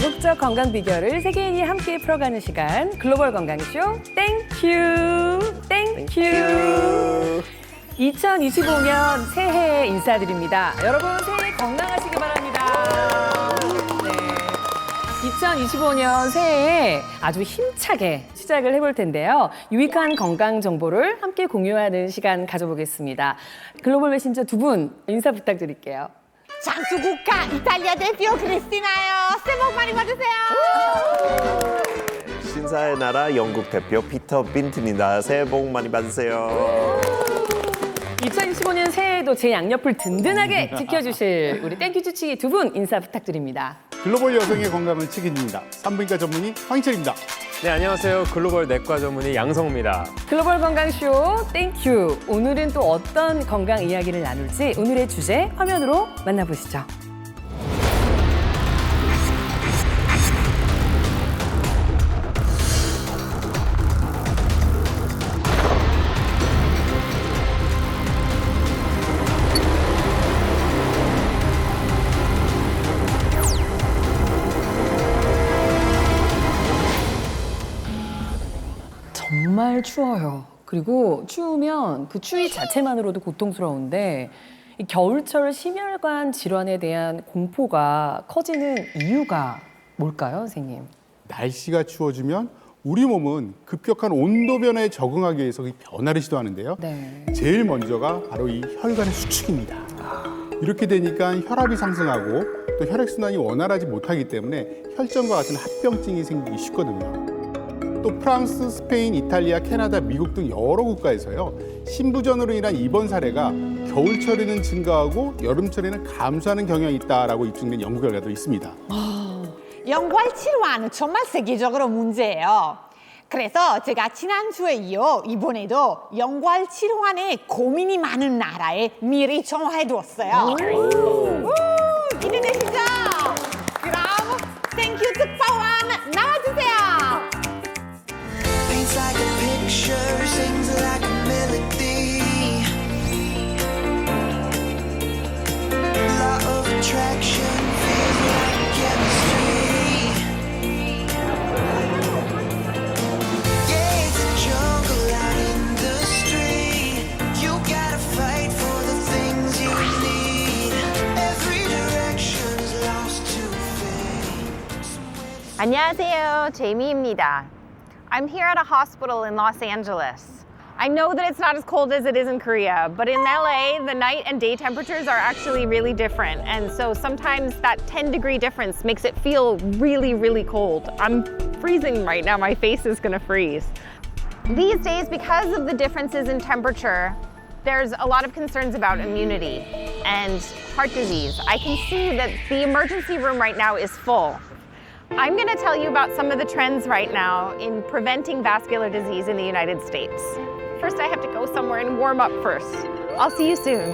자극적 건강 비결을 세계인이 함께 풀어가는 시간 글로벌 건강쇼 땡큐 땡큐 2025년 새해 인사드립니다. 여러분 새해 건강하시기 바랍니다. 네, 2025년 새해에 아주 힘차게 시작을 해볼 텐데요. 유익한 건강 정보를 함께 공유하는 시간 가져보겠습니다. 글로벌 메신저 두 분 인사 부탁드릴게요. 장수국가 이탈리아 대표 크리스티나요. 새해 복 많이 받으세요. 신사의 나라 영국 대표 피터 빈트입니다. 새해 복 많이 받으세요. 2025년 새해에도 제 양옆을 든든하게 지켜주실 우리 땡큐 주치기 두 분 인사 부탁드립니다. 글로벌 여성의 건강을 책임집니다. 산부인과 전문의 황희철입니다. 네, 안녕하세요. 글로벌 내과 전문의 양성우입니다. 글로벌 건강쇼 땡큐. 오늘은 또 어떤 건강 이야기를 나눌지 오늘의 주제 화면으로 만나보시죠. 정말 추워요. 그리고 추우면 그 추위 자체만으로도 고통스러운데 이 겨울철 심혈관 질환에 대한 공포가 커지는 이유가 뭘까요, 선생님? 날씨가 추워지면 우리 몸은 급격한 온도 변화에 적응하기 위해서 이 변화를 시도하는데요. 네. 제일 먼저가 바로 이 혈관의 수축입니다. 이렇게 되니까 혈압이 상승하고 또 혈액순환이 원활하지 못하기 때문에 혈전과 같은 합병증이 생기기 쉽거든요. 또 프랑스, 스페인, 이탈리아, 캐나다, 미국 등 여러 국가에서요. 신부전으로 인한 입원 사례가 겨울철에는 증가하고 여름철에는 감소하는 경향이 있다라고 입증된 연구 결과도 있습니다. 연관 질환은 정말 세계적으로 문제예요. 그래서 제가 지난주에 이어 이번에도 연관 질환에 고민이 많은 나라에 미리 정화해두었어요. 기대되시죠? 그럼 땡큐 특파원 나와주세요. Paints like a picture, sings like a melody. Law of attraction feels like chemistry. Yeah, it's a jungle out in the street. You gotta fight for the things you need. Every direction's lost to fate. 안녕하세요, 제이미입니다. I'm here at a hospital in Los Angeles. I know that it's not as cold as it is in Korea, but in LA, the night and day temperatures are actually really different. And so sometimes that 10-degree difference makes it feel really, really cold. I'm freezing right now. My face is gonna freeze. These days, because of the differences in temperature, there's a lot of concerns about immunity and heart disease. I can see that the emergency room right now is full. I'm going to tell you about some of the trends right now in preventing vascular disease in the United States. First, I have to go somewhere and warm up first. I'll see you soon.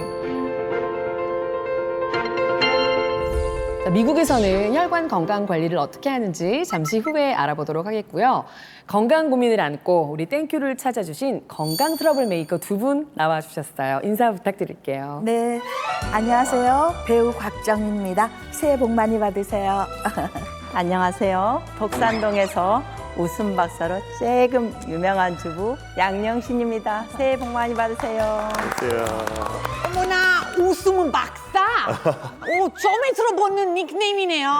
자, 미국에서는 혈관 건강 관리를 어떻게 하는지 잠시 후에 알아보도록 하겠고요. 건강 고민을 안고 우리 땡큐를 찾아주신 건강 트러블 메이커 두 분 나와주셨어요. 인사 부탁드릴게요. 네, 안녕하세요. 배우 곽정입니다. 새해 복 많이 받으세요. 안녕하세요. 덕산동에서 웃음 박사로 조금 유명한 주부 양영신입니다. 새해 복 많이 받으세요. 어머나, 웃음은 박사. 오, 처음에 들어보는 닉네임이네요.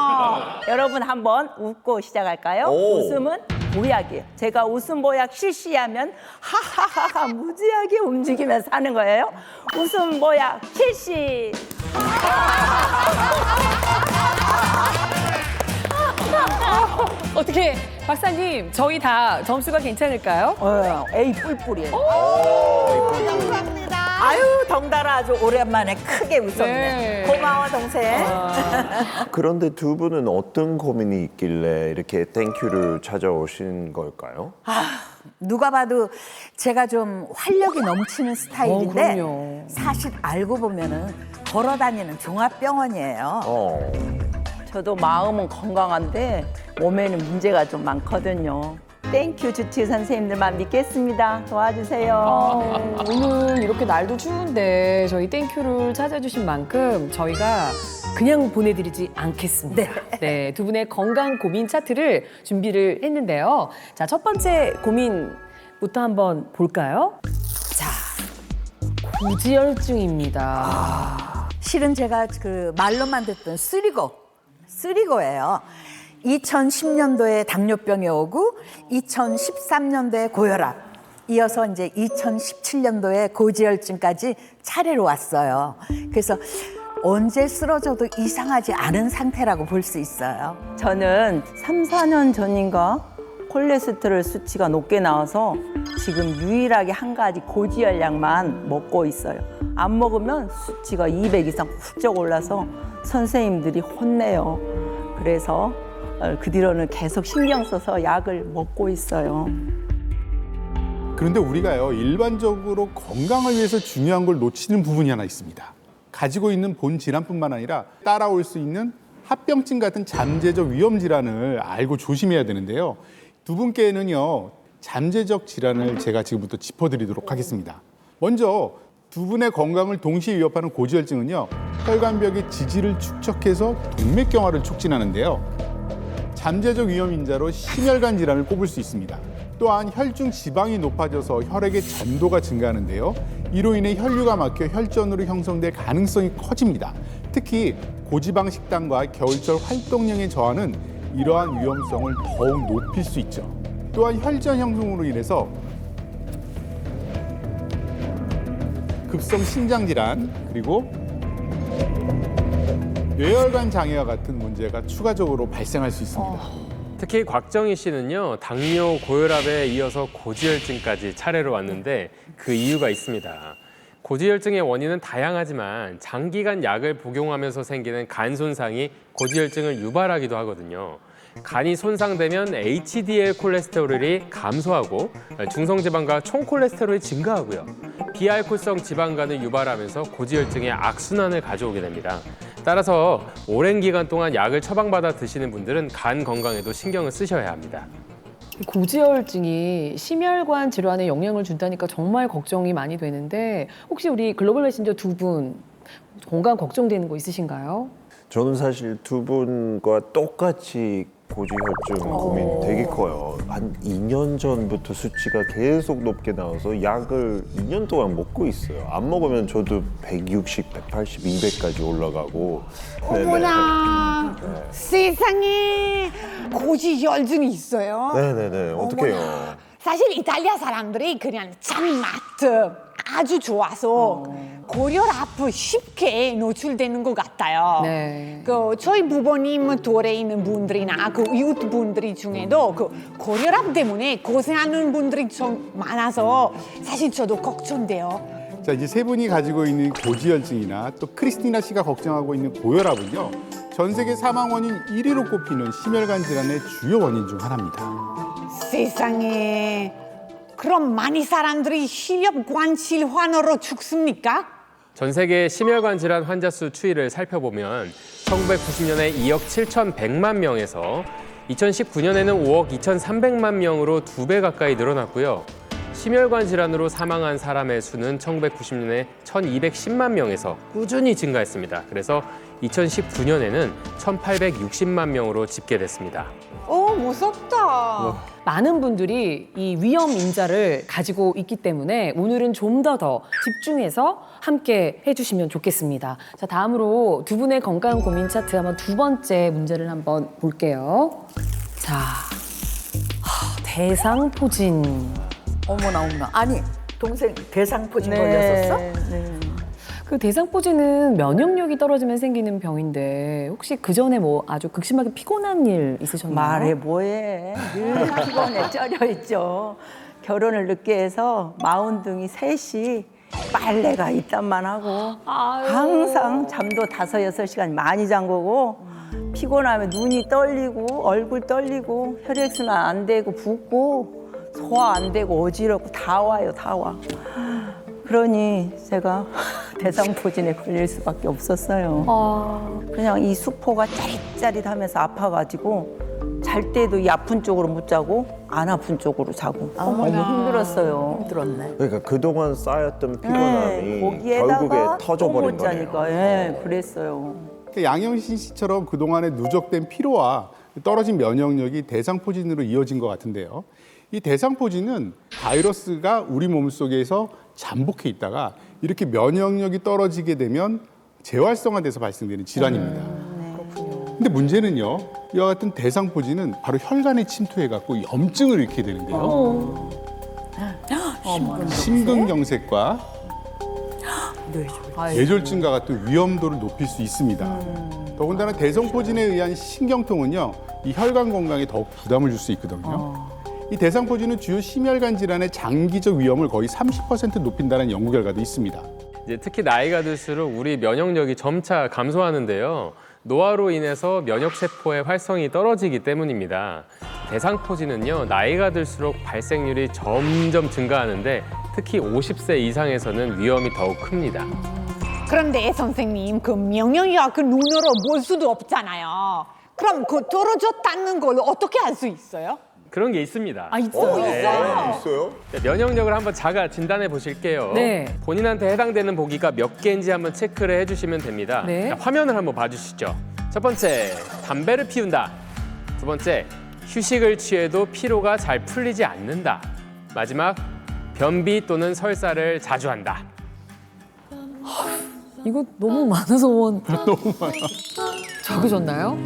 여러분 한번 웃고 시작할까요? 오. 웃음은 보약이에요. 제가 웃음 보약 실시하면 하하하하 무지하게 움직이면서 하는 거예요. 웃음 보약 실시. 어떻게 박사님 저희 다 점수가 괜찮을까요? A 뿔뿔이에요. 감사합니다. 아유 덩달아 아주 오랜만에 크게 웃었네. 네. 고마워 동생. 그런데 두 분은 어떤 고민이 있길래 이렇게 땡큐를 찾아오신 걸까요? 누가 봐도 제가 좀 활력이 넘치는 스타일인데 그럼요. 사실 알고 보면은 걸어다니는 종합병원이에요. 저도 마음은 건강한데 몸에는 문제가 좀 많거든요. 땡큐 주치 선생님들만 믿겠습니다. 도와주세요. 오늘 이렇게 날도 추운데 저희 땡큐를 찾아주신 만큼 저희가 그냥 보내드리지 않겠습니다. 네, 두 분의 건강 고민 차트를 준비를 했는데요. 자, 첫 번째 고민부터 한번 볼까요? 자, 고지혈증입니다. 실은 제가 그 말로만 듣던 쓰리고예요. 2010년도에 당뇨병이 오고 2013년도에 고혈압, 이어서 이제 2017년도에 고지혈증까지 차례로 왔어요. 그래서 언제 쓰러져도 이상하지 않은 상태라고 볼 수 있어요. 저는 3, 4년 전인가 콜레스테롤 수치가 높게 나와서 지금 유일하게 한 가지 고지혈약만 먹고 있어요. 안 먹으면 수치가 200 이상 훌쩍 올라서 선생님들이 혼내요. 그래서 그 뒤로는 계속 신경 써서 약을 먹고 있어요. 그런데 우리가요, 일반적으로 건강을 위해서 중요한 걸 놓치는 부분이 하나 있습니다. 가지고 있는 본 질환뿐만 아니라 따라올 수 있는 합병증 같은 잠재적 위험 질환을 알고 조심해야 되는데요. 두 분께는요, 잠재적 질환을 제가 지금부터 짚어드리도록 하겠습니다. 먼저 두 분의 건강을 동시에 위협하는 고지혈증은요, 혈관벽의 지지를 축적해서 동맥경화를 촉진하는데요. 잠재적 위험 인자로 심혈관 질환을 꼽을 수 있습니다. 또한 혈중 지방이 높아져서 혈액의 전도가 증가하는데요. 이로 인해 혈류가 막혀 혈전으로 형성될 가능성이 커집니다. 특히 고지방 식단과 겨울철 활동량의 저하는 이러한 위험성을 더욱 높일 수 있죠. 또한 혈전 형성으로 인해서 급성 심장 질환, 그리고 뇌혈관 장애와 같은 문제가 추가적으로 발생할 수 있습니다. 특히 곽정희 씨는요, 당뇨, 고혈압에 이어서 고지혈증까지 차례로 왔는데 그 이유가 있습니다. 고지혈증의 원인은 다양하지만 장기간 약을 복용하면서 생기는 간 손상이 고지혈증을 유발하기도 하거든요. 간이 손상되면 HDL 콜레스테롤이 감소하고 중성지방과 총콜레스테롤이 증가하고요. 비알코올성 지방간을 유발하면서 고지혈증의 악순환을 가져오게 됩니다. 따라서 오랜 기간 동안 약을 처방받아 드시는 분들은 간 건강에도 신경을 쓰셔야 합니다. 고지혈증이 심혈관 질환에 영향을 준다니까 정말 걱정이 많이 되는데 혹시 우리 글로벌 메신저 두 분 건강 걱정되는 거 있으신가요? 저는 사실 두 분과 똑같이 고지혈증 고민 되게 커요. 한 2년 전부터 수치가 계속 높게 나와서 약을 2년 동안 먹고 있어요. 안 먹으면 저도 160, 180, 200까지 올라가고. 어머나, 세상에 고지혈증이 있어요. 네네네. 어떡해요. 사실 이탈리아 사람들이 그냥 잔맛 아주 좋아서 고혈압 쉽게 노출되는 것 같아요. 네. 그 저희 부모님 또래 있는 분들이나 그 이웃 분들이 중에도 그 고혈압 때문에 고생하는 분들이 좀 많아서 사실 저도 걱정돼요. 자, 이제 세 분이 가지고 있는 고지혈증이나 또 크리스티나 씨가 걱정하고 있는 고혈압은요, 전 세계 사망 원인 1위로 꼽히는 심혈관 질환의 주요 원인 중 하나입니다. 세상에, 그럼 많이 사람들이 심혈관 질환으로 죽습니까? 전 세계 심혈관 질환 환자 수 추이를 살펴보면 1990년에 2억 7,100만 명에서 2019년에는 5억 2,300만 명으로 2배 가까이 늘어났고요. 심혈관 질환으로 사망한 사람의 수는 1990년에 1,210만 명에서 꾸준히 증가했습니다. 그래서 2019년에는 1,860만 명으로 집계됐습니다. 무섭다. 많은 분들이 이 위험 인자를 가지고 있기 때문에 오늘은 좀 더 집중해서 함께 해주시면 좋겠습니다. 자, 다음으로 두 분의 건강 고민 차트 한번 두 번째 문제를 한번 볼게요. 자, 대상포진. 어머나. 아니, 동생 대상포진 걸렸었어? 네. 그 대상포진은 면역력이 떨어지면 생기는 병인데 혹시 그 전에 뭐 아주 극심하게 피곤한 일 있으셨나요? 말해 뭐해. 늘 피곤에 쩔여 있죠. 결혼을 늦게 해서 마운둥이 셋이 빨래가 이딴만 하고 항상 잠도 5, 6시간 많이 잔 거고 피곤하면 눈이 떨리고 얼굴 떨리고 혈액순환 안 되고 붓고 소화 안 되고 어지럽고 다 와요, 다 와. 그러니 제가 대상포진에 걸릴 수밖에 없었어요. 그냥 이 수포가 짜릿짜릿하면서 아파가지고 잘 때도 이 아픈 쪽으로 못 자고 안 아픈 쪽으로 자고 너무 힘들었어요. 힘들었네. 그러니까 그동안 쌓였던 피곤함이 거기에다가 결국에 터져버린 못 자니까 거네요. 예, 그랬어요. 그러니까 양영신 씨처럼 그동안의 누적된 피로와 떨어진 면역력이 대상포진으로 이어진 것 같은데요. 이 대상포진은 바이러스가 우리 몸속에서 잠복해 있다가 이렇게 면역력이 떨어지게 되면 재활성화돼서 발생되는 질환입니다. 근데 문제는요, 이와 같은 대상포진은 바로 혈관에 침투해갖고 염증을 일으키게 되는데요. 심근경색과 뇌졸중과 같은 위험도를 높일 수 있습니다. 더군다나 대상포진에 의한 신경통은요, 이 혈관 건강에 더욱 부담을 줄 수 있거든요. 이 대상포진은 주요 심혈관 질환의 장기적 위험을 거의 30% 높인다는 연구 결과도 있습니다. 이제 특히 나이가 들수록 우리 면역력이 점차 감소하는데요. 노화로 인해서 면역세포의 활성이 떨어지기 때문입니다. 대상포진은요, 나이가 들수록 발생률이 점점 증가하는데 특히 50세 이상에서는 위험이 더욱 큽니다. 그런데 선생님, 그 면역력 그 눈으로 볼 수도 없잖아요. 그럼 그 떨어졌다는 걸 어떻게 알 수 있어요? 그런 게 있습니다. 있어요. 있어요? 면역력을 한번 자가 진단해 보실게요. 네. 본인한테 해당되는 보기가 몇 개인지 한번 체크를 해주시면 됩니다. 네. 자, 화면을 한번 봐주시죠. 첫 번째, 담배를 피운다. 두 번째, 휴식을 취해도 피로가 잘 풀리지 않는다. 마지막, 변비 또는 설사를 자주 한다. 이거 너무 많아서 너무 많아. 적으셨나요?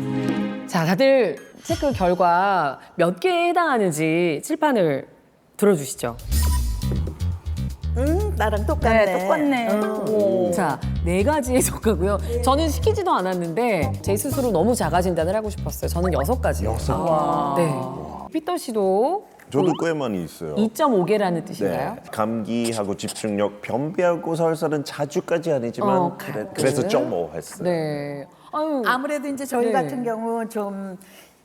자, 다들 체크 결과 몇 개에 해당하는지 칠판을 들어주시죠. 나랑 똑같네. 네, 똑같네. 자, 4가지에 속하고요. 저는 시키지도 않았는데 제 스스로 너무 자가 진단을 하고 싶었어요. 저는 6가지요. 6개. 네. 피터 씨도 저도 꽤 많이 있어요. 2.5개라는 뜻인가요? 네. 감기하고 집중력, 변비하고 설사는 자주까지 아니지만 그래서 좀 했어요. 네. 아유, 아무래도 이제 저희 네. 같은 경우 좀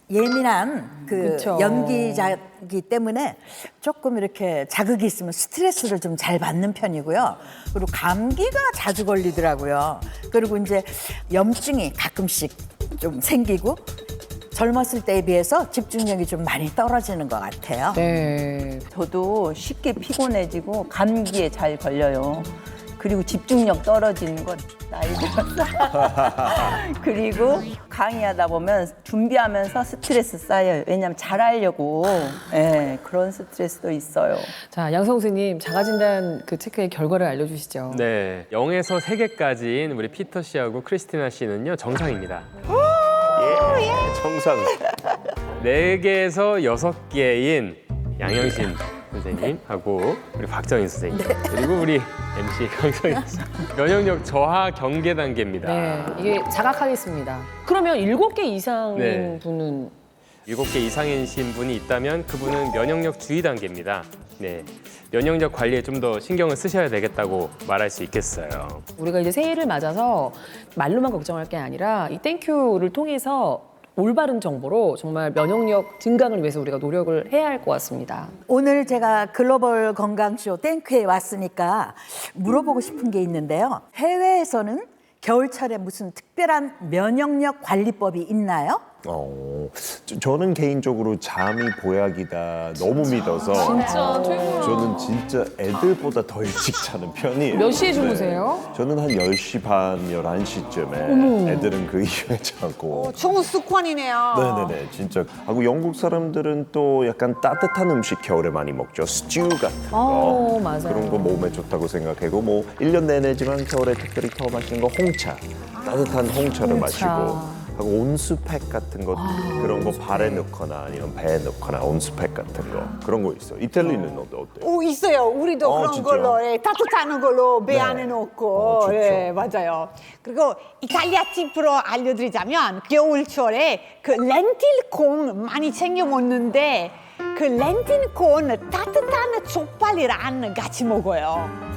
예민한 그 그쵸. 연기자이기 때문에 조금 이렇게 자극이 있으면 스트레스를 좀 잘 받는 편이고요. 그리고 감기가 자주 걸리더라고요. 그리고 이제 염증이 가끔씩 좀 생기고 젊었을 때에 비해서 집중력이 좀 많이 떨어지는 것 같아요. 네. 저도 쉽게 피곤해지고 감기에 잘 걸려요. 그리고 집중력 떨어지는 건 나이 들어서. 그리고 강의하다 보면 준비하면서 스트레스 쌓여요. 왜냐하면 잘하려고. 네, 그런 스트레스도 있어요. 자, 양성우 선생님, 자가진단 그 체크의 결과를 알려주시죠. 네, 0에서 3개까지인 우리 피터 씨하고 크리스티나 씨는요, 정상입니다. 예, 정상. 4개에서 6개인 양영신 선생님하고 우리 박정인 선생님 그리고 우리 MC 강성인 씨 면역력 저하 경계 단계입니다. 네, 이게 자각하겠습니다. 그러면 7개 이상인 네. 분은 7개 이상이신 분이 있다면 그분은 면역력 주의 단계입니다. 네, 면역력 관리에 좀 더 신경을 쓰셔야 되겠다고 말할 수 있겠어요. 우리가 이제 새해를 맞아서 말로만 걱정할 게 아니라 이 땡큐를 통해서 올바른 정보로 정말 면역력 증강을 위해서 우리가 노력을 해야 할 것 같습니다. 오늘 제가 글로벌 건강쇼 땡큐에 왔으니까 물어보고 싶은 게 있는데요. 해외에서는 겨울철에 무슨 특별한 면역력 관리법이 있나요? 저는 개인적으로 잠이 보약이다 너무 믿어서 진짜 최고야. 저는 진짜 애들보다 더 일찍 자는 편이에요. 몇 시에 주무세요? 네. 저는 한 10시 반, 11시쯤에 애들은 그 이후에 자고 좋은 습관이네요. 네네네 진짜 하고 영국 사람들은 또 약간 따뜻한 음식 겨울에 많이 먹죠. 스튜 같은 거 맞아요. 그런 거 몸에 좋다고 생각하고 뭐 1년 내내지만 겨울에 특별히 더 맛있는 거 홍차 따뜻한 홍차를 마시고 하고 온수팩 같은 거 그런 거 발에 넣거나 아니면 배에 넣거나 온수팩 같은 거 그런 거 있어. 이탈리는 어때요? 있어요. 우리도 그런 진짜? 걸로 따뜻한 걸로 배 네. 안에 넣고 좋죠. 예, 맞아요. 그리고 이탈리아 팁으로 알려드리자면 겨울철에 그 렌틸콩 많이 챙겨 먹는데 그 렌틸콩 따뜻한 족발이랑 같이 먹어요.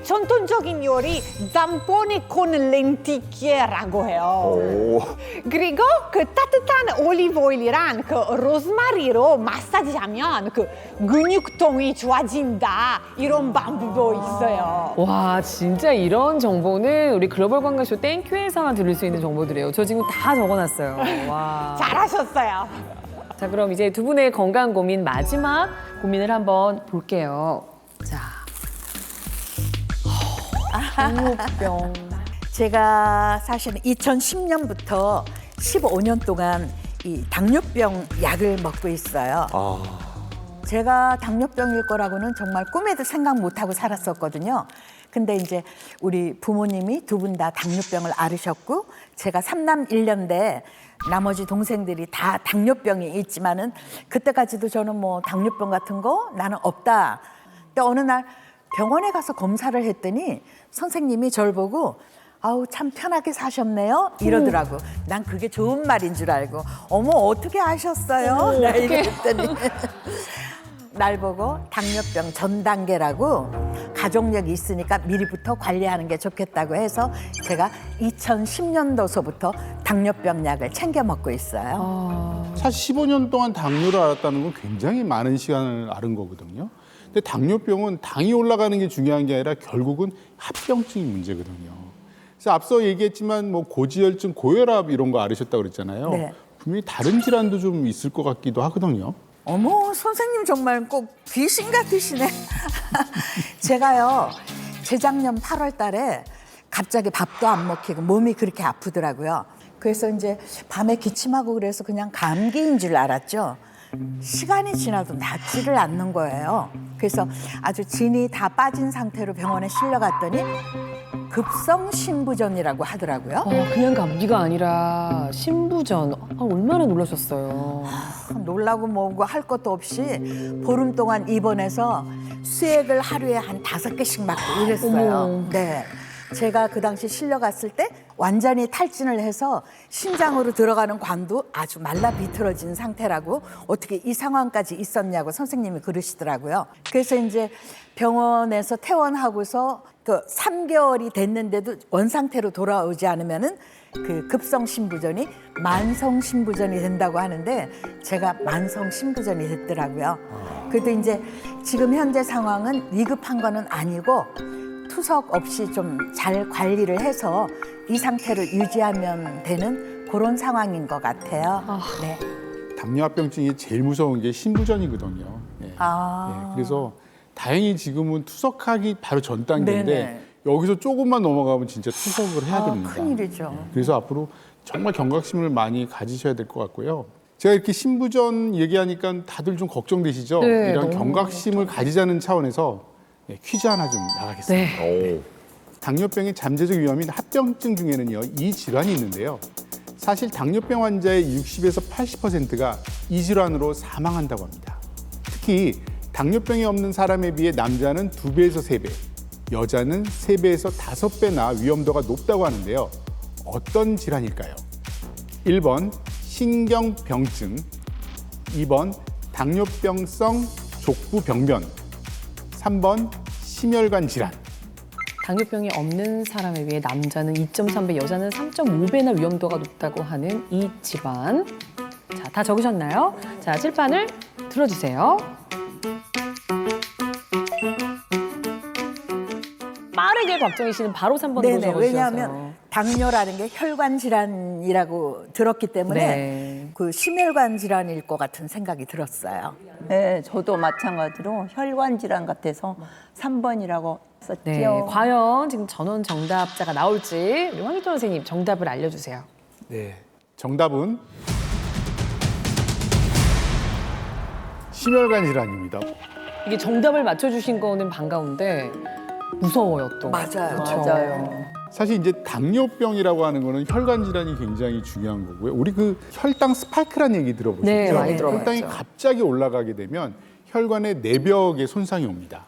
전통적인 요리 짬뽕에 con lenticchie라고 해요. 오. 그리고 그 따뜻한 올리브 오일이랑 그 로즈마리로 마사지하면 그 근육통이 좋아진다 이런 방법도 있어요. 와, 진짜 이런 정보는 우리 글로벌 건강쇼 땡큐에서만 들을 수 있는 정보들이에요. 저 지금 다 적어놨어요. 와. 잘하셨어요. 자, 그럼 이제 두 분의 건강 고민 마지막 고민을 한번 볼게요. 자, 당뇨병. 제가 사실은 2010년부터 15년 동안 이 당뇨병 약을 먹고 있어요. 제가 당뇨병일 거라고는 정말 꿈에도 생각 못하고 살았었거든요. 근데 이제 우리 부모님이 두 분 다 당뇨병을 앓으셨고 제가 3남 1녀인데 나머지 동생들이 다 당뇨병이 있지만은 그때까지도 저는 뭐 당뇨병 같은 거 나는 없다. 근데 어느 날 병원에 가서 검사를 했더니 선생님이 저를 보고 아우 참 편하게 사셨네요 이러더라고. 난 그게 좋은 말인 줄 알고 어머 어떻게 아셨어요? 나 이랬더니 날 보고 당뇨병 전 단계라고 가족력이 있으니까 미리부터 관리하는 게 좋겠다고 해서 제가 2010년도서부터 당뇨병 약을 챙겨 먹고 있어요. 사실 15년 동안 당뇨를 앓았다는 건 굉장히 많은 시간을 앓은 거거든요. 근데 당뇨병은 당이 올라가는 게 중요한 게 아니라 결국은 합병증이 문제거든요. 그래서 앞서 얘기했지만 뭐 고지혈증, 고혈압 이런 거 앓으셨다고 그랬잖아요. 네. 분명히 다른 질환도 좀 있을 것 같기도 하거든요. 어머 선생님 정말 꼭 귀신 같으시네. 제가요 재작년 8월 달에 갑자기 밥도 안 먹히고 몸이 그렇게 아프더라고요. 그래서 이제 밤에 기침하고 그래서 그냥 감기인 줄 알았죠. 시간이 지나도 낫지를 않는 거예요. 그래서 아주 진이 다 빠진 상태로 병원에 실려갔더니 급성심부전이라고 하더라고요. 그냥 감기가 아니라 신부전. 얼마나 놀라셨어요. 놀라고 뭐고 할 것도 없이 보름 동안 입원해서 수액을 하루에 한 5개씩 맞고 이랬어요. 어머. 네. 제가 그 당시 실려갔을 때 완전히 탈진을 해서 신장으로 들어가는 관도 아주 말라 비틀어진 상태라고 어떻게 이 상황까지 있었냐고 선생님이 그러시더라고요. 그래서 이제 병원에서 퇴원하고서 그 3개월이 됐는데도 원상태로 돌아오지 않으면은 그 급성심부전이 만성심부전이 된다고 하는데 제가 만성심부전이 됐더라고요. 그래도 이제 지금 현재 상황은 위급한 거는 아니고 투석 없이 좀 잘 관리를 해서 이 상태를 유지하면 되는 그런 상황인 것 같아요. 네. 당뇨합병증이 제일 무서운 게 신부전이거든요. 예. 예, 그래서 다행히 지금은 투석하기 바로 전 단계인데 네네. 여기서 조금만 넘어가면 진짜 투석을 해야 됩니다. 큰일이죠. 그래서 앞으로 정말 경각심을 많이 가지셔야 될 것 같고요. 제가 이렇게 신부전 얘기하니까 다들 좀 걱정되시죠? 네, 이런 너무 경각심을 가지자는 차원에서 퀴즈 하나 좀 나가겠습니다. 네. 당뇨병의 잠재적 위험인 합병증 중에는요, 이 질환이 있는데요. 사실 당뇨병 환자의 60에서 80%가 이 질환으로 사망한다고 합니다. 특히 당뇨병이 없는 사람에 비해 남자는 2배에서 3배, 여자는 3배에서 5배나 위험도가 높다고 하는데요. 어떤 질환일까요? 1번 신경병증, 2번 당뇨병성 족부병변, 3번 심혈관 질환. 당뇨병이 없는 사람에 비해 남자는 2.3배, 여자는 3.5배나 위험도가 높다고 하는 이 질환. 자, 다 적으셨나요? 자, 칠판을 들어주세요. 빠르게 곽정희 씨는 바로 3번으로 네네. 적어주셔서. 왜냐하면 당뇨라는 게 혈관 질환이라고 들었기 때문에 네. 그 심혈관 질환일 것 같은 생각이 들었어요. 네, 저도 마찬가지로 혈관 질환 같아서 3번이라고 썼죠. 네, 과연 지금 전원 정답자가 나올지 우리 황희도 선생님 정답을 알려주세요. 네, 정답은 심혈관 질환입니다. 이게 정답을 맞춰주신 거는 반가운데 무서워요 또. 맞아요. 그쵸? 맞아요. 사실 이제 당뇨병이라고 하는 거는 혈관 질환이 굉장히 중요한 거고요. 우리 그 혈당 스파이크라는 얘기 들어보셨죠? 네, 많이 들어봤죠. 혈당이 갑자기 올라가게 되면 혈관의 내벽에 손상이 옵니다.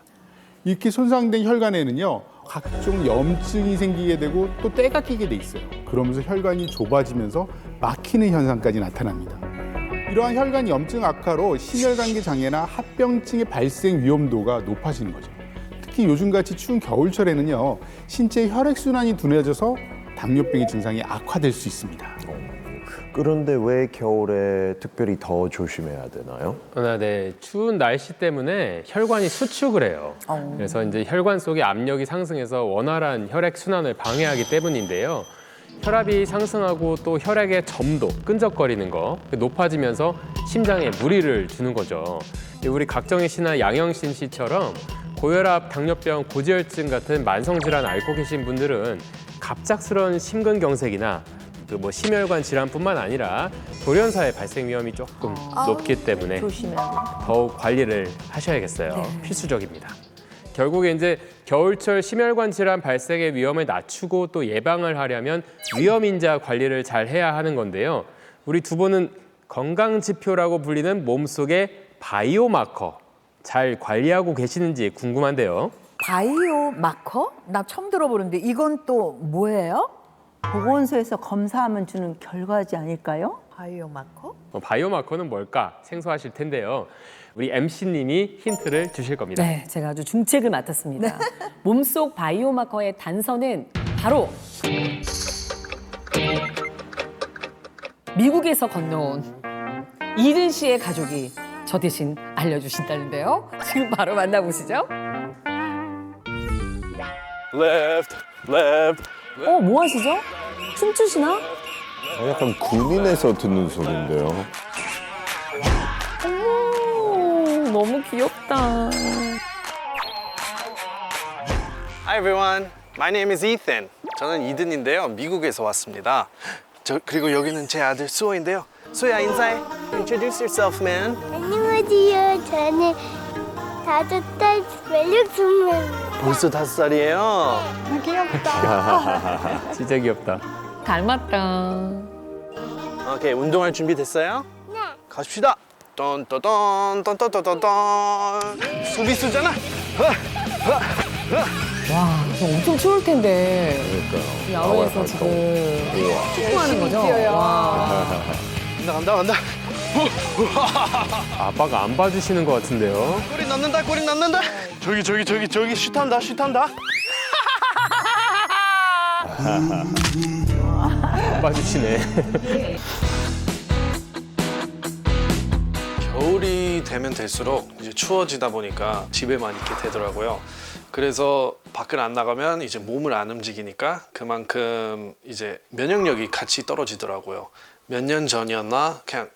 이렇게 손상된 혈관에는요, 각종 염증이 생기게 되고 또 때가 끼게 돼 있어요. 그러면서 혈관이 좁아지면서 막히는 현상까지 나타납니다. 이러한 혈관 염증 악화로 심혈관계 장애나 합병증의 발생 위험도가 높아지는 거죠. 특히 요즘같이 추운 겨울철에는요, 신체 혈액순환이 둔해져서 당뇨병의 증상이 악화될 수 있습니다. 그런데 왜 겨울에 특별히 더 조심해야 되나요? 네, 추운 날씨 때문에 혈관이 수축을 해요. 그래서 이제 혈관 속의 압력이 상승해서 원활한 혈액 순환을 방해하기 때문인데요. 혈압이 상승하고 또 혈액의 점도, 끈적거리는 거 높아지면서 심장에 무리를 주는 거죠. 우리 각정희 씨나 양영신 씨처럼 고혈압, 당뇨병, 고지혈증 같은 만성질환 앓고 계신 분들은 갑작스러운 심근경색이나 그 뭐 심혈관 질환뿐만 아니라 돌연사의 발생 위험이 조금 높기 때문에 조심해야 더욱 관리를 하셔야겠어요. 필수적입니다. 결국에 이제 겨울철 심혈관 질환 발생의 위험을 낮추고 또 예방을 하려면 위험인자 관리를 잘 해야 하는 건데요. 우리 두 분은 건강 지표라고 불리는 몸속의 바이오마커 잘 관리하고 계시는지 궁금한데요. 바이오 마커? 나 처음 들어보는데 이건 또 뭐예요? 보건소에서 검사하면 주는 결과지 아닐까요? 바이오 마커? 바이오마커는 뭘까 생소하실 텐데요. 우리 MC님이 힌트를 주실 겁니다. 네, 제가 아주 중책을 맡았습니다. 몸속 바이오마커의 단서는 바로 미국에서 건너온 이든 씨의 가족이 저 대신 알려주신다는데요. 지금 바로 만나보시죠. Left, left. 뭐 하시죠? 춤추시나? 약간 군인에서 듣는 소리인데요. 어머, 너무 귀엽다. Hi everyone, my name is Ethan. 저는 이든인데요. 미국에서 왔습니다. 그리고 여기는 제 아들 수호인데요. 수호야 인사해. Introduce yourself, man. 안녕하세요. 저는 5살 멜릭스입니다. 벌써 5살이에요. 귀엽다. 진짜 귀엽다. 닮았다. 오케이, 운동할 준비 됐어요? 네. 가십시다. 떤떠던 수비수잖아. 와, 저 엄청 추울 텐데. 그러니까요. 야외에서 지금 축구하는 거죠? 와. 간다. 아빠가 안 봐주시는 것 같은데요. 꼬리 넣는다. 저기 슛한다. 안 봐주시네. 겨울이 되면 될수록 이제 추워지다 보니까 집에만 있게 되더라고요. 그래서 밖을 안 나가면 이제 몸을 안 움직이니까 그만큼 이제 면역력이 같이 떨어지더라고요. 몇 년 전이었나 그냥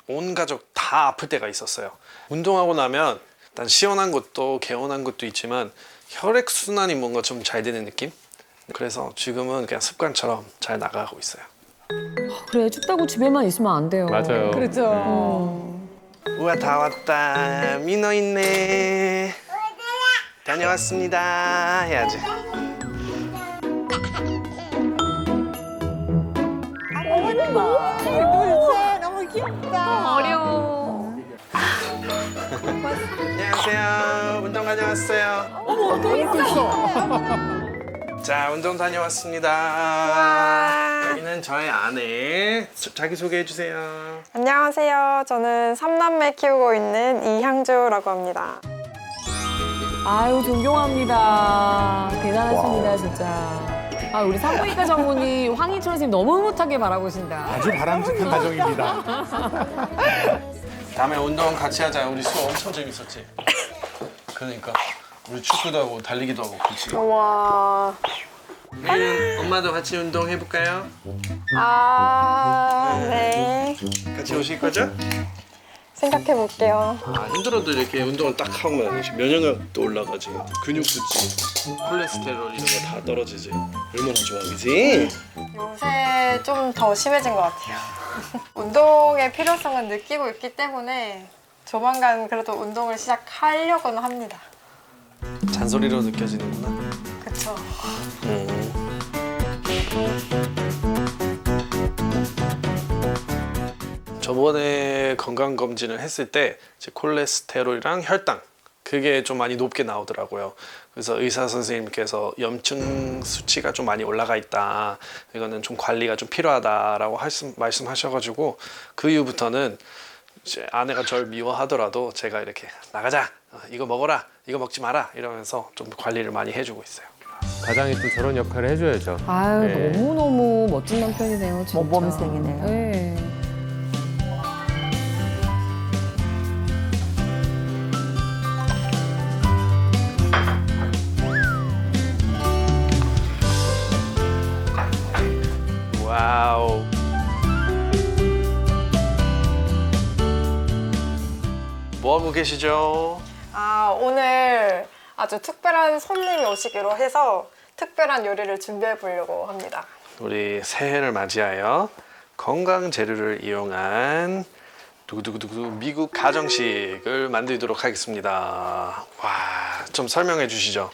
온 가족 다 아플 때가 있었어요. 운동하고 나면 일단 시원한 것도 개운한 것도 있지만 혈액 순환이 뭔가 좀 잘 되는 느낌? 그래서 지금은 그냥 습관처럼 잘 나가고 있어요. 그래, 춥다고 집에만 있으면 안 돼요. 맞아요. 그렇죠. 우와 다 왔다. 민호 있네. 다녀왔습니다 해야지. 둘째 너무 귀엽다. 어려워. 안녕하세요. 운동 다녀왔어요. 어머, 또 있어. 자, 운동 다녀왔습니다. 여기는 저의 아내. 자기 소개해 주세요. 안녕하세요. 저는 3남매 키우고 있는 이향주라고 합니다. 아유, 존경합니다. 대단하십니다, 진짜. 아, 우리 산부인과 전문의 황희철 선생님 너무 흐뭇하게 바라보신다. 아주 바람직한 가정입니다. 다음에 운동 같이 하자. 우리 수업 엄청 재밌었지? 그러니까 우리 축구도 하고 달리기도 하고 그렇지? 와. 내일은 엄마도 같이 운동 해볼까요? 네. 같이 오실 거죠? 생각해 볼게요. 힘들어도 이렇게 운동을 딱 하면 면역력도 올라가지, 근육 붙지, 콜레스테롤 이런 거 다 떨어지지. 얼마나 좋아, 그지? 요새 좀 더 심해진 것 같아요. 운동의 필요성은 느끼고 있기 때문에 조만간 그래도 운동을 시작하려고는 합니다. 잔소리로 느껴지는구나. 그쵸. 저번에 건강검진을 했을 때 제 콜레스테롤이랑 혈당 그게 좀 많이 높게 나오더라고요. 그래서 의사 선생님께서 염증 수치가 좀 많이 올라가 있다. 이거는 좀 관리가 좀 필요하다라고 말씀하셔가지고 그 이후부터는 이제 아내가 절 미워하더라도 제가 이렇게 나가자, 이거 먹어라, 이거 먹지 마라 이러면서 좀 관리를 많이 해주고 있어요. 가장이 또 저런 역할을 해줘야죠. 아유, 네. 너무너무 멋진 남편이네요, 진짜. 모범생이네요. 네. 와우. 뭐 하고 계시죠? 오늘 아주 특별한 손님이 오시기로 해서 특별한 요리를 준비해 보려고 합니다. 우리 새해를 맞이하여 건강 재료를 이용한 두구두구두구 미국 가정식을 만들도록 하겠습니다. 와, 좀 설명해 주시죠.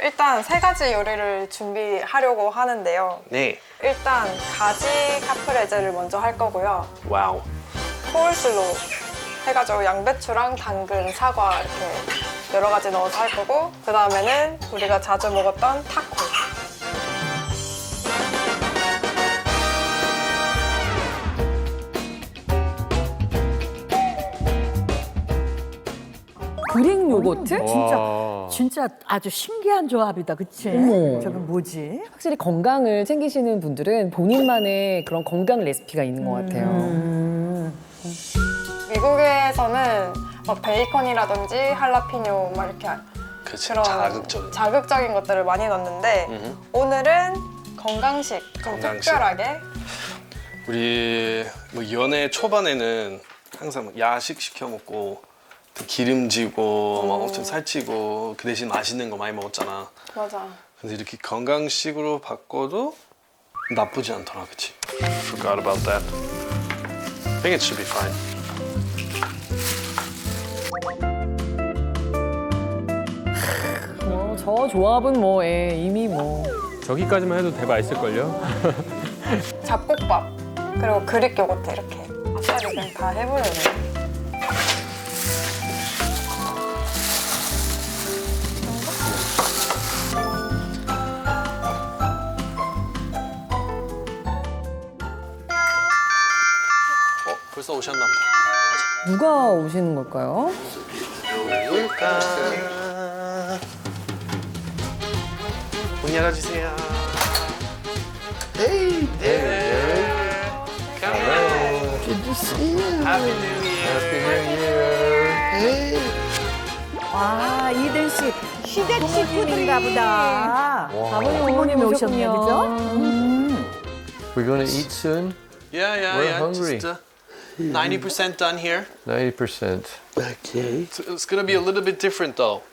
일단 3가지 요리를 준비하려고 하는데요. 네. 일단 가지 카프레제를 먼저 할 거고요. 와우. 코울슬로 해가지고 양배추랑 당근, 사과 이렇게 여러 가지 넣어서 할 거고, 그 다음에는 우리가 자주 먹었던 타코. 그릭 요거트? 진짜 아주 신기한 조합이다, 그치? 어머. 저건 뭐지? 확실히 건강을 챙기시는 분들은 본인만의 그런 건강 레시피가 있는 것 같아요. 미국에서는 막 베이컨이라든지 할라피뇨 막 이렇게 그치, 그런 자극적인 것들을 많이 넣는데 오늘은 건강식, 좀 건강식. 특별하게. 우리 뭐 연애 초반에는 항상 막 야식 시켜 먹고 기름지고 막 엄청 살찌고 그 대신 맛있는 거 많이 먹었잖아. 맞아. 근데 이렇게 건강식으로 바꿔도 나쁘지 않더라, 그치? Forgot about that. I think it should be fine. 저 조합은 뭐 이미 뭐. 저기까지만 해도 대박 있을걸요? 잡곡밥, 그리고 그릭 요거트 이렇게 앞살이 그냥 다 해보려고. 벌써 오셨나 보다. 누가 오시는 걸까요? 누굴까? 문 열어주세요. Hey, there. Come on. Good to see you. Happy New Year. Happy New Year. 와, 이든 씨 시댁 식구들인가 보다. 아버님, 부모님이 오셨네, 그죠? We're going to eat soon? We're Yeah. hungry. Just 90% done here. 90%. Okay. It's gonna be a little bit different though.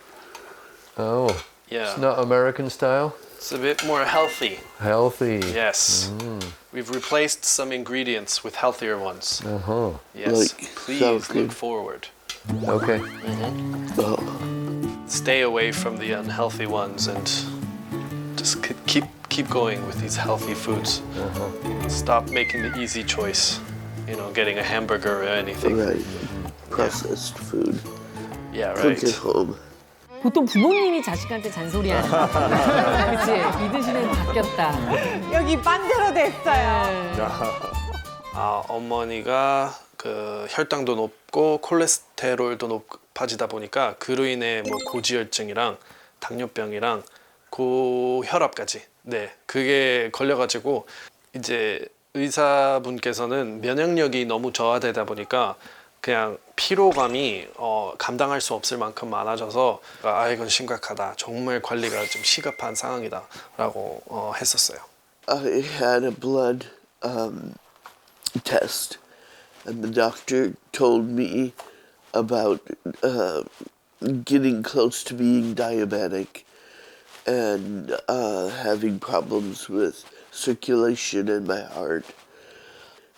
Oh, Yeah. it's not American style? It's a bit more healthy. Healthy. Yes. We've replaced some ingredients with healthier ones. Uh-huh. Yes. Please look forward. Okay. Stay away from the unhealthy ones and just keep going with these healthy foods. Stop making the easy choice. You know, getting a hamburger or anything. Right. Processed food. Yeah, right. Cook at home. 보통 부모님이 자식한테 잔소리하는 거. 그치? 이든 씨는 바뀌었다. 여기 반대로 됐어요. 아, 어머니가 그 혈당도 높고 콜레스테롤도 높아지다 보니까 그로 인해 뭐 고지혈증이랑 당뇨병이랑 고혈압까지 그게 걸려가지고 이제 의사분께서는 면역력이 너무 저하되다 보니까 그냥 피로감이 감당할 수 없을 만큼 많아져서 이건 심각하다. 정말 관리가 좀 시급한 상황이다라고 했었어요. I had a blood test, and the doctor told me about getting close to being diabetic and having problems with circulation in my heart.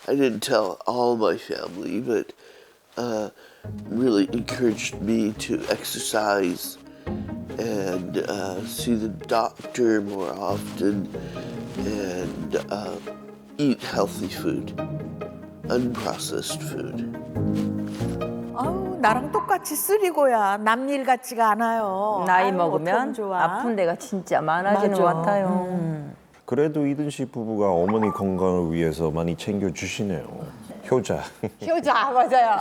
I didn't tell all my family, but really encouraged me to exercise and see the doctor more often and eat healthy food, unprocessed food. 아우, 나랑 똑같이 쓰리고야. 남일 같지가 않아요. 나이 아유, 먹으면 어쩜 좋아. 아픈 데가 진짜 많아지는 맞아. 것 같아요. 그래도 이든 씨 부부가 어머니 건강을 위해서 많이 챙겨주시네요. 효자. 효자, 맞아요.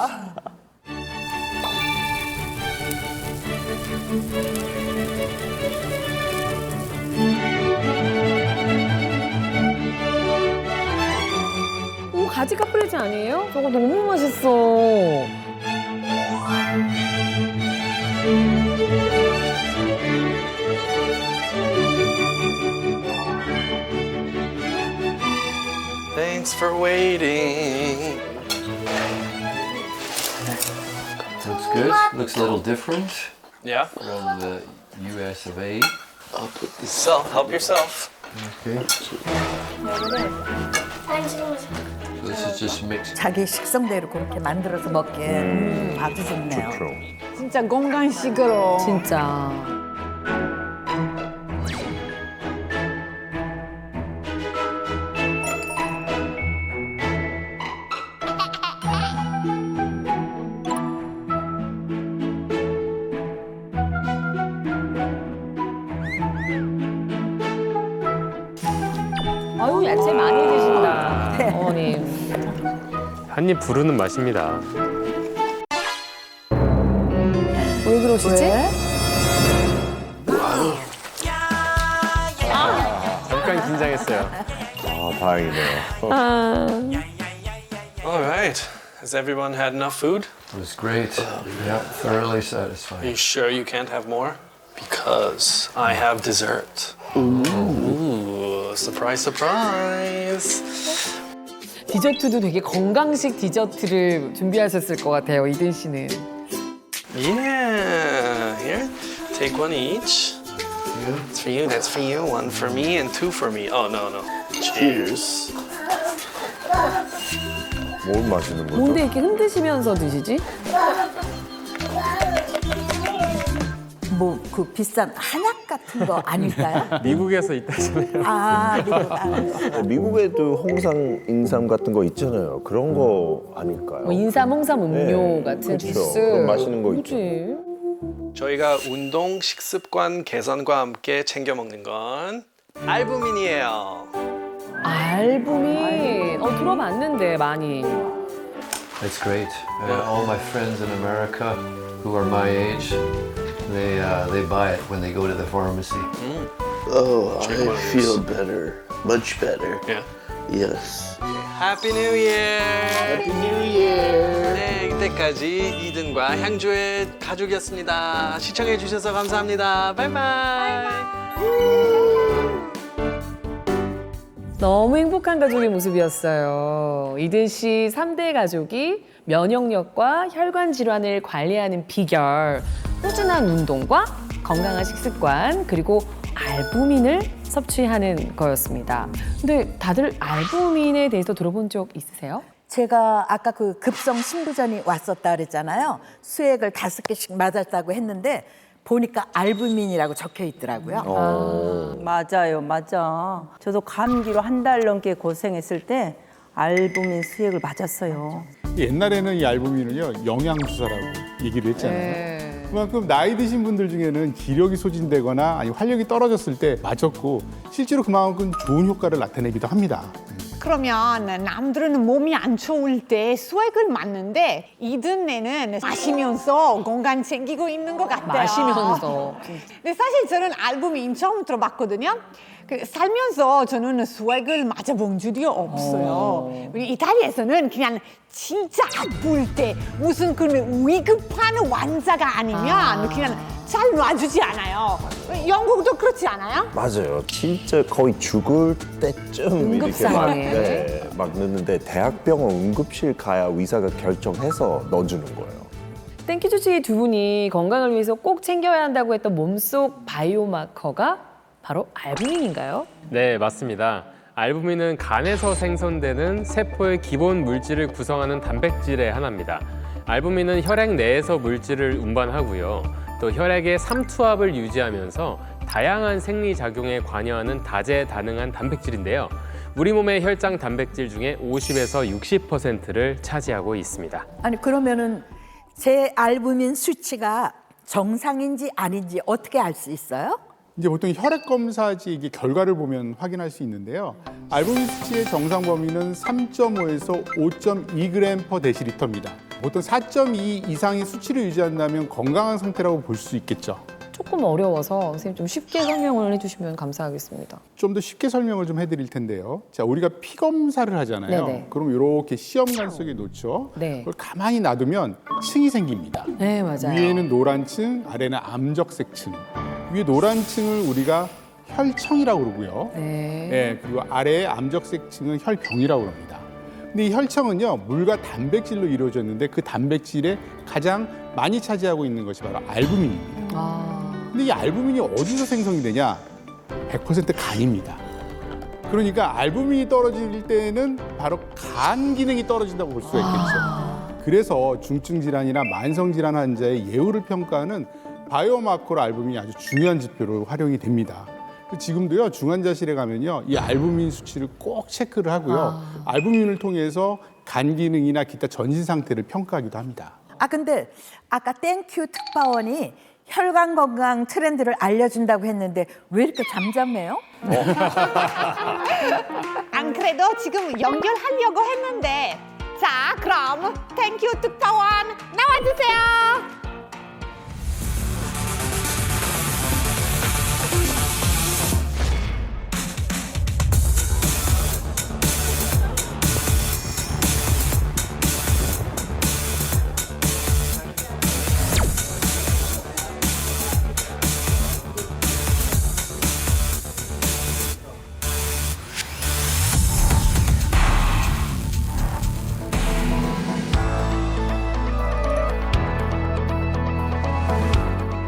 오, 가지 카프레제 아니에요? 저거 너무 맛있어. Thanks for waiting. Looks good. Looks a little different Yeah. from the US of A. I'll put this. So help yourself. Okay. 한식으로 This is just mixed. 자기 식성대로 그렇게 만들어서 먹기에 아주 좋네요. 진짜 건강식으로. 진짜. 아유, 야채 많이 드신다, 어머님. 한입 부르는 맛입니다. 왜 그러시지? 잠깐 긴장했어요. 아, 다행이네요. All right. Has everyone had enough food? It was great. Yeah, thoroughly Are satisfying. you sure you can't have more? Because I have dessert. Ooh, surprise, surprise. 디저트도 되게 건강식 디저트를 준비하셨을 것 같아요, 이든 씨는. Yeah, here, take one each. It's for you, that's for you, one for me, and two for me. Oh, no, no. Cheers. 뭘 마시는 거죠? 뭔데 이렇게 흔드시면서 드시지? 뭐 그 비싼 한약 같은 거 아닐까요? 미국에서 있다잖아요. 아, 미국. 미국에도 홍삼, 인삼 같은 거 있잖아요. 그런 거 아닐까요? 뭐 인삼, 홍삼 음료 네, 같은 그렇죠. 주스. 그런 맛있는 거 있죠. 그치? 저희가 운동 식습관 개선과 함께 챙겨 먹는 건 알부민이에요. 알부민. 들어봤는데 많이. It's great. All my friends in America who are my age, they buy it when they go to the pharmacy. Oh, Drink I one of feel these. better. Much better. Yeah. Yes. Happy New Year. Happy New Year. 네, 이때까지 이든과 향조의 가족이었습니다. 시청해 주셔서 감사합니다. 바이바이. 너무 행복한 가족의 모습이었어요. 이든 씨 3대 가족이 면역력과 혈관 질환을 관리하는 비결, 꾸준한 운동과 건강한 식습관, 그리고 알부민을 섭취하는 거였습니다. 근데 다들 알부민에 대해서 들어본 적 있으세요? 제가 아까 그 급성 신부전이 왔었다 그랬잖아요. 수액을 5개씩 맞았다고 했는데 보니까 알부민이라고 적혀 있더라고요. 맞아요, 맞아. 저도 감기로 한 달 넘게 고생했을 때 알부민 수액을 맞았어요. 옛날에는 이 알부민을요 영양주사라고 얘기를 했잖아요. 그만큼 나이 드신 분들 중에는 기력이 소진되거나 아니면 활력이 떨어졌을 때 맞았고 실제로 그만큼 좋은 효과를 나타내기도 합니다. 그러면 남들은 몸이 안 좋을 때 수액을 맞는데 이든네는 마시면서 건강 챙기고 있는 것 같아요. 마시면서. 근데 사실 저는 알부민 처음 들어봤거든요. 살면서 저는 수액을 맞아본 적이 없어요. 이탈리아에서는 그냥 진짜 아플 때 무슨 그 위급한 환자가 아니면 그냥 잘 놔주지 않아요. 영국도 그렇지 않아요? 맞아요. 진짜 거의 죽을 때쯤 응급 이렇게 막, 상황에. 막 넣는데 대학병원 응급실 가야 의사가 결정해서 넣어주는 거예요. 땡큐 조치 두 분이 건강을 위해서 꼭 챙겨야 한다고 했던 몸속 바이오마커가 바로 알부민인가요? 네, 맞습니다. 알부민은 간에서 생성되는 세포의 기본 물질을 구성하는 단백질의 하나입니다. 알부민은 혈액 내에서 물질을 운반하고요. 또 혈액의 삼투압을 유지하면서 다양한 생리작용에 관여하는 다재다능한 단백질인데요. 우리 몸의 혈장 단백질 중에 50에서 60%를 차지하고 있습니다. 아니 그러면은 제 알부민 수치가 정상인지 아닌지 어떻게 알 수 있어요? 이제 보통 혈액 검사지 이게 결과를 보면 확인할 수 있는데요. 알부민 수치의 정상 범위는 3.5에서 5.2g/dL입니다. 보통 4.2 이상의 수치를 유지한다면 건강한 상태라고 볼 수 있겠죠. 조금 어려워서 선생님 좀 쉽게 설명을 해주시면 감사하겠습니다. 좀 더 쉽게 설명을 좀 해드릴 텐데요. 자, 우리가 피 검사를 하잖아요. 네네. 그럼 이렇게 시험관 속에 놓죠. 네. 그걸 가만히 놔두면 층이 생깁니다. 네, 맞아요. 위에는 노란 층, 아래는 암적색 층. 위에 노란 층을 우리가 혈청이라고 그러고요. 네. 그리고 아래의 암적색 층은 혈경이라고 합니다. 근데 이 혈청은요, 물과 단백질로 이루어져 있는데 그 단백질에 가장 많이 차지하고 있는 것이 바로 알부민입니다. 근데 이 알부민이 어디서 생성이 되냐? 100% 간입니다. 그러니까 알부민이 떨어질 때는 바로 간 기능이 떨어진다고 볼 수가 있겠죠. 그래서 중증 질환이나 만성 질환 환자의 예후를 평가하는 바이오마커로 알부민이 아주 중요한 지표로 활용이 됩니다. 지금도요, 중환자실에 가면요, 이 알부민 수치를 꼭 체크를 하고요. 알부민을 통해서 간 기능이나 기타 전신 상태를 평가하기도 합니다. 근데 아까 땡큐 특파원이 혈관 건강 트렌드를 알려준다고 했는데 왜 이렇게 잠잠해요? 안 그래도 지금 연결하려고 했는데. 자, 그럼 땡큐 특파원 나와주세요.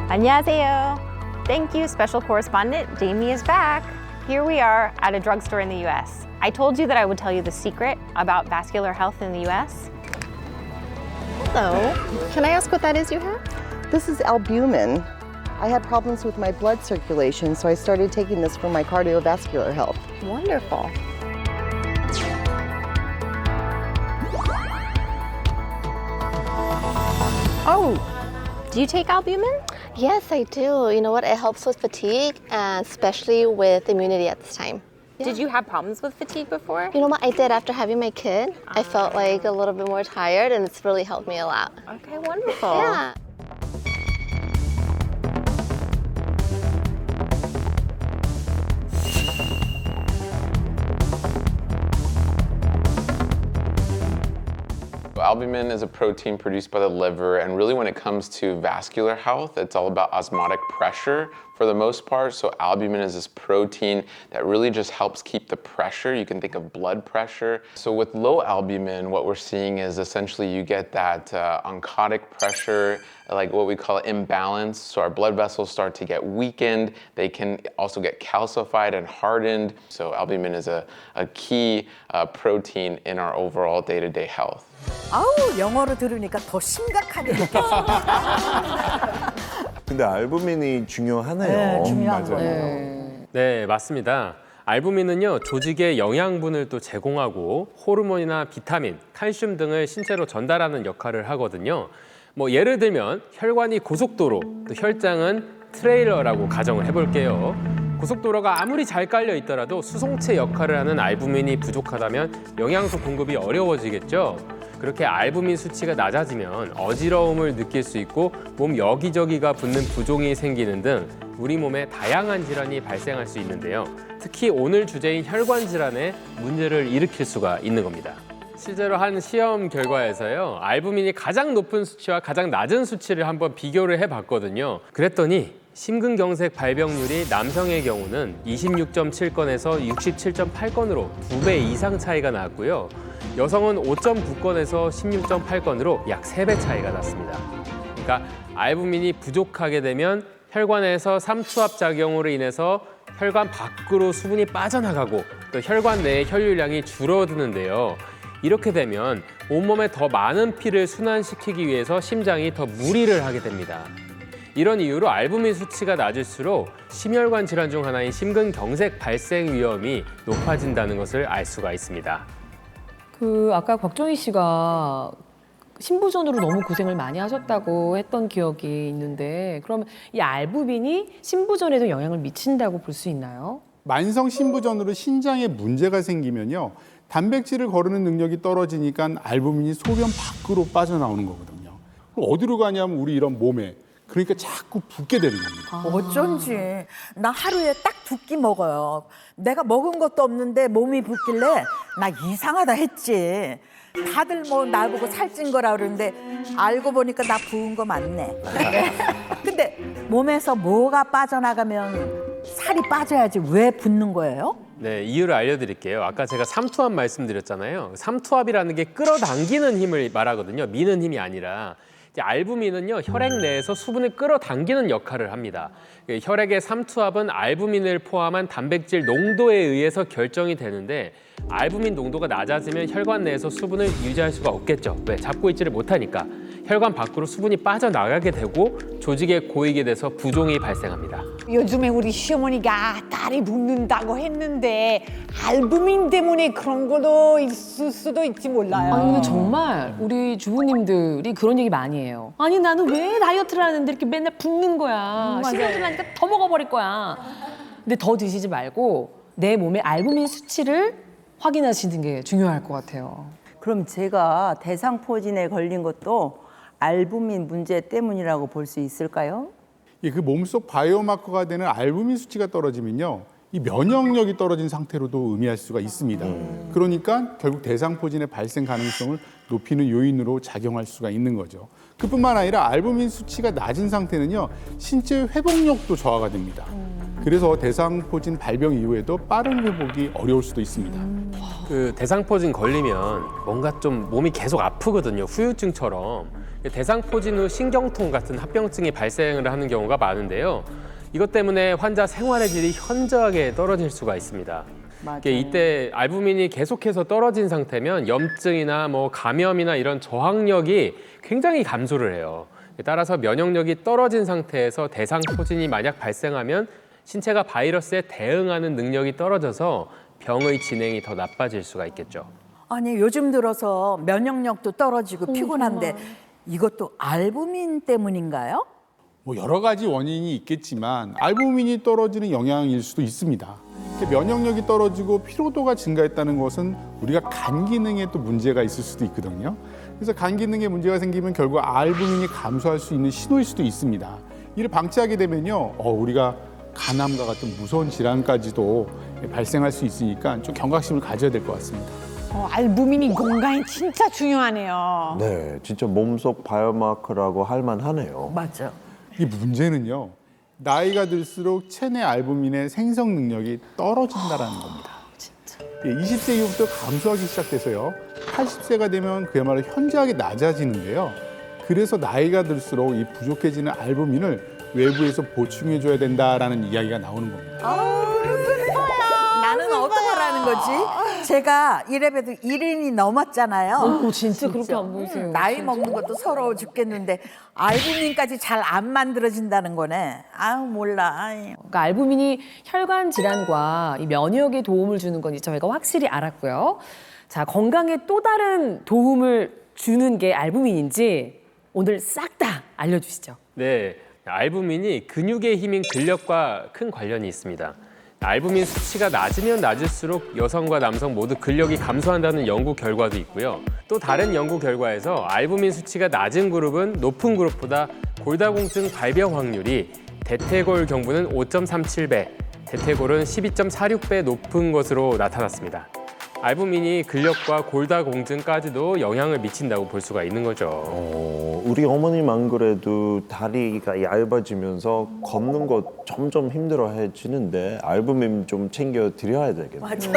안녕하세요. Thank you, special correspondent. Jamie is back. Here we are at a drugstore in the US. I told you that I would tell you the secret about vascular health in the US. Hello. Can I ask what that is you have? This is albumin. I had problems with my blood circulation, so I started taking this for my cardiovascular health. Wonderful. Oh, do you take albumin? Yes, I do. You know what? It helps with fatigue, and especially with immunity at this time. Did you have problems with fatigue before? You know what? I did after having my kid. I felt like a little bit more tired, and it's really helped me a lot. Okay, wonderful. Yeah. Albumin is a protein produced by the liver, and really when it comes to vascular health, it's all about osmotic pressure for the most part. So albumin is this protein that really just helps keep the pressure. You can think of blood pressure. So with low albumin, what we're seeing is essentially you get that oncotic pressure, like what we call imbalance. So our blood vessels start to get weakened. They can also get calcified and hardened. So albumin is a key protein in our overall day-to-day health. 아우, 영어로 들으니까 더 심각하게 느껴집니다. 근데 알부민이 중요하네요. 네, 중요한 맞아요. 거예요. 네, 맞습니다. 알부민은요, 조직에 영양분을 또 제공하고 호르몬이나 비타민, 칼슘 등을 신체로 전달하는 역할을 하거든요. 뭐 예를 들면 혈관이 고속도로, 또 혈장은 트레일러라고 가정을 해볼게요. 고속도로가 아무리 잘 깔려 있더라도 수송체 역할을 하는 알부민이 부족하다면 영양소 공급이 어려워지겠죠. 그렇게 알부민 수치가 낮아지면 어지러움을 느낄 수 있고 몸 여기저기가 붓는 부종이 생기는 등 우리 몸에 다양한 질환이 발생할 수 있는데요. 특히 오늘 주제인 혈관 질환에 문제를 일으킬 수가 있는 겁니다. 실제로 한 시험 결과에서요, 알부민이 가장 높은 수치와 가장 낮은 수치를 한번 비교를 해봤거든요. 그랬더니 심근경색 발병률이 남성의 경우는 26.7건에서 67.8건으로 2배 이상 차이가 나왔고요. 여성은 5.9건에서 16.8건으로 약 3배 차이가 났습니다. 그러니까 알부민이 부족하게 되면 혈관에서 삼투압 작용으로 인해서 혈관 밖으로 수분이 빠져나가고 또 혈관 내의 혈류량이 줄어드는데요. 이렇게 되면 온몸에 더 많은 피를 순환시키기 위해서 심장이 더 무리를 하게 됩니다. 이런 이유로 알부민 수치가 낮을수록 심혈관 질환 중 하나인 심근경색 발생 위험이 높아진다는 것을 알 수가 있습니다. 아까 곽정희 씨가 신부전으로 너무 고생을 많이 하셨다고 했던 기억이 있는데, 그럼 이 알부민이 신부전에도 영향을 미친다고 볼 수 있나요? 만성 신부전으로 신장에 문제가 생기면요, 단백질을 거르는 능력이 떨어지니까 알부민이 소변 밖으로 빠져나오는 거거든요. 그럼 어디로 가냐면 우리 이런 몸에, 그러니까 자꾸 붓게 되는 겁니다. 어쩐지 나 하루에 딱 2끼 먹어요. 내가 먹은 것도 없는데 몸이 붓길래 나 이상하다 했지. 다들 뭐 나보고 살찐 거라 그러는데 알고 보니까 나 부은 거 맞네. 근데 몸에서 뭐가 빠져나가면 살이 빠져야지 왜 붓는 거예요? 네, 이유를 알려드릴게요. 아까 제가 삼투압 말씀드렸잖아요. 삼투압이라는 게 끌어당기는 힘을 말하거든요. 미는 힘이 아니라. 이제 알부민은요, 혈액 내에서 수분을 끌어당기는 역할을 합니다. 혈액의 삼투압은 알부민을 포함한 단백질 농도에 의해서 결정이 되는데 알부민 농도가 낮아지면 혈관 내에서 수분을 유지할 수가 없겠죠. 왜? 잡고 있지를 못하니까. 혈관 밖으로 수분이 빠져나가게 되고 조직에 고이게 돼서 부종이 발생합니다. 요즘에 우리 시어머니가 다리 붓는다고 했는데 알부민 때문에 그런 것도 있을 수도 있지 몰라요. 아니 근데 정말 우리 주부님들이 그런 얘기 많이 해요. 아니 나는 왜 다이어트를 하는데 이렇게 맨날 붓는 거야. 맞아요. 시간 지나니까 더 먹어버릴 거야. 근데 더 드시지 말고 내 몸의 알부민 수치를 확인하시는 게 중요할 것 같아요. 그럼 제가 대상포진에 걸린 것도 알부민 문제 때문이라고 볼 수 있을까요? 예, 그 몸속 바이오마커가 되는 알부민 수치가 떨어지면요, 이 면역력이 떨어진 상태로도 의미할 수가 있습니다. 그러니까 결국 대상포진의 발생 가능성을 높이는 요인으로 작용할 수가 있는 거죠. 그뿐만 아니라 알부민 수치가 낮은 상태는요, 신체 회복력도 저하가 됩니다. 그래서 대상포진 발병 이후에도 빠른 회복이 어려울 수도 있습니다. 그 대상포진 걸리면 뭔가 좀 몸이 계속 아프거든요. 후유증처럼. 대상포진 후 신경통 같은 합병증이 발생을 하는 경우가 많은데요. 이것 때문에 환자 생활의 질이 현저하게 떨어질 수가 있습니다. 맞아요. 이때 알부민이 계속해서 떨어진 상태면 염증이나 뭐 감염이나 이런 저항력이 굉장히 감소를 해요. 따라서 면역력이 떨어진 상태에서 대상포진이 만약 발생하면 신체가 바이러스에 대응하는 능력이 떨어져서 병의 진행이 더 나빠질 수가 있겠죠. 아니 요즘 들어서 면역력도 떨어지고 피곤한데 이것도 알부민 때문인가요? 뭐 여러 가지 원인이 있겠지만 알부민이 떨어지는 영향일 수도 있습니다. 면역력이 떨어지고 피로도가 증가했다는 것은 우리가 간 기능에 또 문제가 있을 수도 있거든요. 그래서 간 기능에 문제가 생기면 결국 알부민이 감소할 수 있는 신호일 수도 있습니다. 이를 방치하게 되면요, 우리가 간암과 같은 무서운 질환까지도 발생할 수 있으니까 좀 경각심을 가져야 될 것 같습니다. 알부민이 건강에 진짜 중요하네요. 네, 진짜 몸속 바이오마커라고 할 만하네요. 맞아. 이 문제는요, 나이가 들수록 체내 알부민의 생성 능력이 떨어진다는 겁니다. 20세 이후부터 감소하기 시작돼서요, 80세가 되면 그야말로 현저하게 낮아지는데요. 그래서 나이가 들수록 이 부족해지는 알부민을 외부에서 보충해줘야 된다라는 이야기가 나오는 겁니다. 나는 어떡하라는 거지? 제가 이래봬도 1인이 넘었잖아요. 진짜 그렇게 안 보이세요. 나이 먹는 것도 서러워 죽겠는데 알부민까지 잘 안 만들어진다는 거네. 아유 몰라. 그러니까 알부민이 혈관 질환과 이 면역에 도움을 주는 건 저희가 확실히 알았고요. 자, 건강에 또 다른 도움을 주는 게 알부민인지 오늘 싹 다 알려주시죠. 네, 알부민이 근육의 힘인 근력과 큰 관련이 있습니다. 알부민 수치가 낮으면 낮을수록 여성과 남성 모두 근력이 감소한다는 연구 결과도 있고요. 또 다른 연구 결과에서 알부민 수치가 낮은 그룹은 높은 그룹보다 골다공증 발병 확률이 대퇴골 경부는 5.37배, 대퇴골은 12.46배 높은 것으로 나타났습니다. 알부민이 근력과 골다공증까지도 영향을 미친다고 볼 수가 있는 거죠. 우리 어머님 안 그래도 다리가 얇아지면서 걷는 거 점점 힘들어해지는데 알부민 좀 챙겨 드려야 되겠네요. 맞아.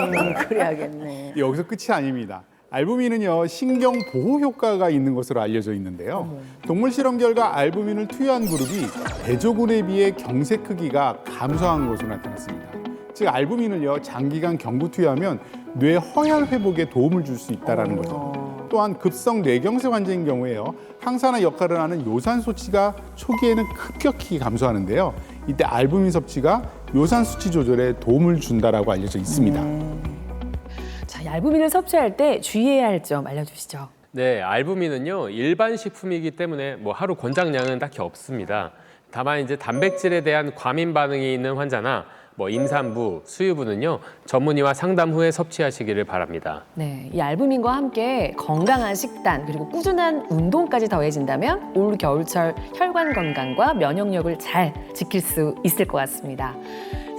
그래야겠네. 여기서 끝이 아닙니다. 알부민은요, 신경 보호 효과가 있는 것으로 알려져 있는데요. 동물 실험 결과 알부민을 투여한 그룹이 대조군에 비해 경색 크기가 감소한 것으로 나타났습니다. 즉 알부민을요, 장기간 경구 투여하면 뇌 허혈 회복에 도움을 줄 수 있다는 거죠. 또한 급성 뇌경색 환자인 경우에요, 항산화 역할을 하는 요산 수치가 초기에는 급격히 감소하는데요. 이때 알부민 섭취가 요산 수치 조절에 도움을 준다라고 알려져 있습니다. 자, 알부민을 섭취할 때 주의해야 할 점 알려주시죠. 네, 알부민은요, 일반 식품이기 때문에 뭐 하루 권장량은 딱히 없습니다. 다만 이제 단백질에 대한 과민 반응이 있는 환자나 뭐 임산부, 수유부는요, 전문의와 상담 후에 섭취하시기를 바랍니다. 네, 이 알부민과 함께 건강한 식단 그리고 꾸준한 운동까지 더해진다면 올 겨울철 혈관 건강과 면역력을 잘 지킬 수 있을 것 같습니다.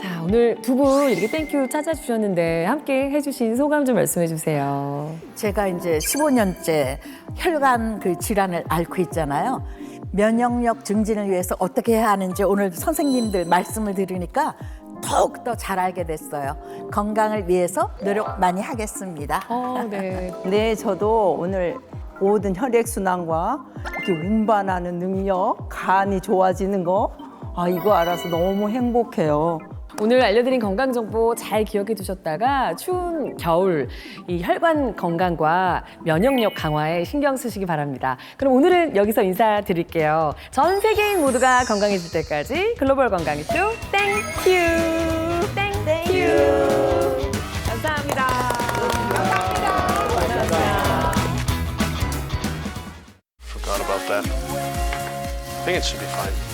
자, 오늘 두 분 이렇게 땡큐 찾아주셨는데 함께 해주신 소감 좀 말씀해 주세요. 제가 이제 15년째 혈관 그 질환을 앓고 있잖아요. 면역력 증진을 위해서 어떻게 해야 하는지 오늘 선생님들 말씀을 들으니까 더욱더 잘 알게 됐어요. 건강을 위해서 노력 많이 하겠습니다. 네. 네, 저도 오늘 모든 혈액순환과 이렇게 운반하는 능력, 간이 좋아지는 거, 이거 알아서 너무 행복해요. 오늘 알려드린 건강 정보 잘 기억해 두셨다가 추운 겨울 이 혈관 건강과 면역력 강화에 신경 쓰시기 바랍니다. 그럼 오늘은 여기서 인사드릴게요. 전 세계인 모두가 건강해질 때까지 글로벌 건강 이슈 땡큐 땡큐 감사합니다. Forgot about that. I think it should be fine.